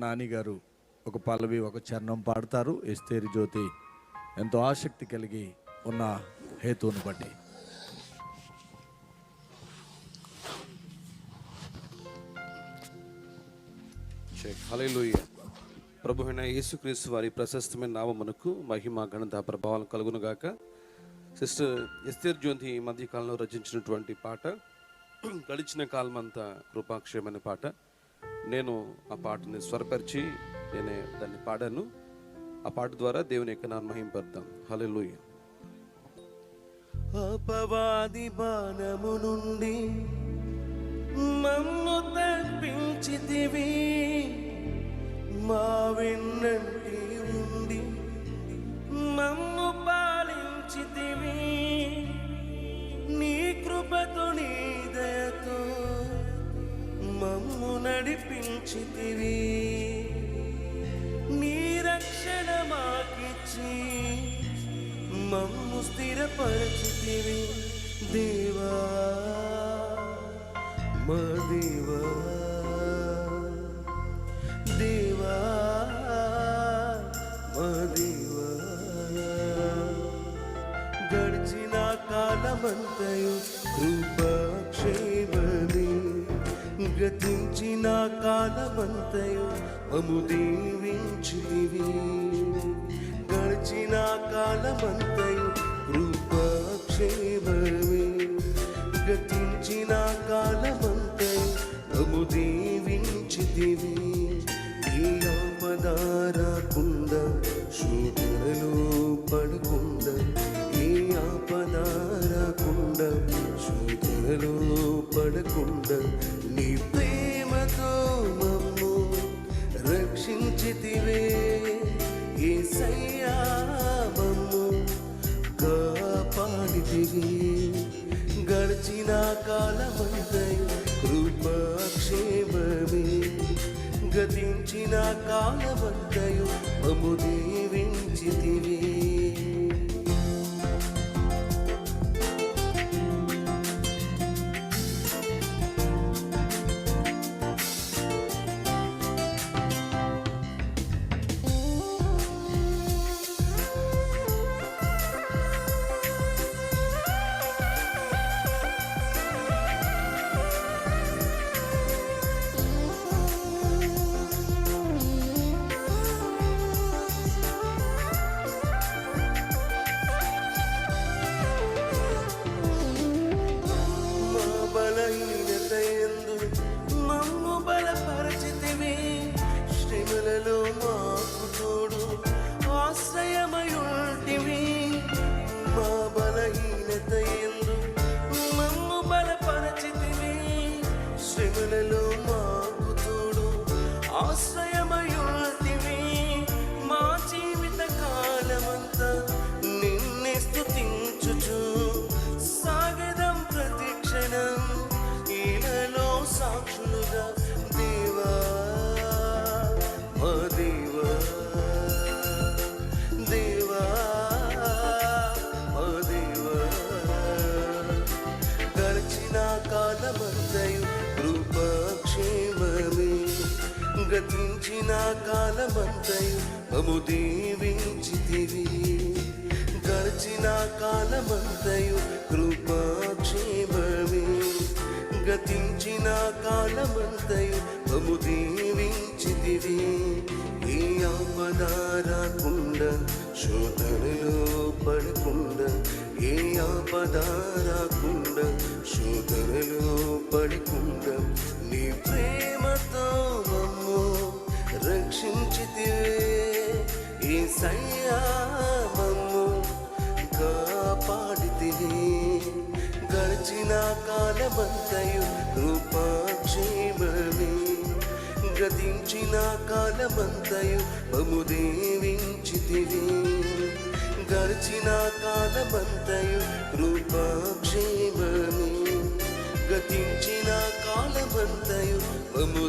నాని గారు ఒక పల్లవి ఒక చరణం పాడతారు. ఎస్తేరు జ్యోతి ఎంతో ఆసక్తి కలిగి ఉన్న హేతువును బట్టి. హల్లెలూయా. ప్రభువైన యేసుక్రీస్తు వారి ప్రశస్తమైన నామమునకు మహిమ ఘనత ప్రభావాలు కలుగును గాక. సిస్టర్ ఎస్తేరు జ్యోతి ఈ మధ్య కాలంలో రచించినటువంటి పాట గడిచిన కాలం అంతా కృపాక్షేమమైన పాట. నేను ఆ పాటని స్వరపరిచి నేనే దాన్ని పాడాను. ఆ పాట ద్వారా దేవుని యొక్క నామమును మహింపరుద్దాం. హల్లెలూయా. అపవాది బాణము నుండి మమ్ము తప్పించితివి, మా వెన్నంటి ఉండి మమ్ము పాలించితివి. నీ కృపతో నీ దయతో మమ్ము నడిపించితివి. నీ రక్షణ మాకిచ్చి మమ్ము స్థిరపరచితివి. దేవా మా దేవా, దేవా మా దేవా. గడిచిన కాలమంతయు కృపాక్షేమమే, గతించిన కాలమంతయు మమ్ము దీవించితివి. గడిచిన కాలమంతయు కృపాక్షేమమే, గతించిన కాలమంతయు మమ్ము దీవించితివి. ఏ ఆపద రాకుండా, శోధనలో పడకుండా, ఏ ఆపద రాకుండా, శోధనలో పడకుండా, నీ ప్రేమతో మమ్ము రక్షించితివే. యేసయ్యా మమ్ము కాపాడితివి. గడిచిన కాలమంతయు కృపాక్షేమమే, గతించిన కాలమంతయు మమ్ము దీవించితివి. బలహీనతయందు మమ్ము బలపరచితివి. శ్రమలలో మాకు తోడు ఆశ్రయమయుంటివి. మా బలహీనతయందు మమ్ము బలపరచితివి. శ్రమలలో మాకు తోడు ఆశ్రయమయుంటివి. మా జీవిత కాలమంతా నిన్నే స్తుతించుచు సాగదం ప్రతిక్షణం ఇలలో సాక్షులుగా. దేవా మా దేవా, దేవా మా దేవా. గడిచిన కాలమంతయు కృపాక్షేమమే, గతించిన కాలమంతయు మమ్ము దీవించితివి. గడిచిన కాలమంతయు కృపాక్షేమమే, గతించిన కాలమంతయు మమ్ము దీవించితివి. ఏ ఆపద రాకుండా, శోధనలో పడకుండా, ఏ ఆపద రాకుండా, శోధనలో పడకుండా, నీ ప్రేమతో మమ్ము రక్షించితివే. యేసయ్యా మమ్ము కాపాడితివి. గడిచిన కాలమంతయు కృపాక్షేమమే, గతించిన కాలమంతయు మమ్ము దీవించితివి. గడిచిన కాలమంతయు కృపాక్షేమమే, గతించిన కాలమంతయు మమ్ము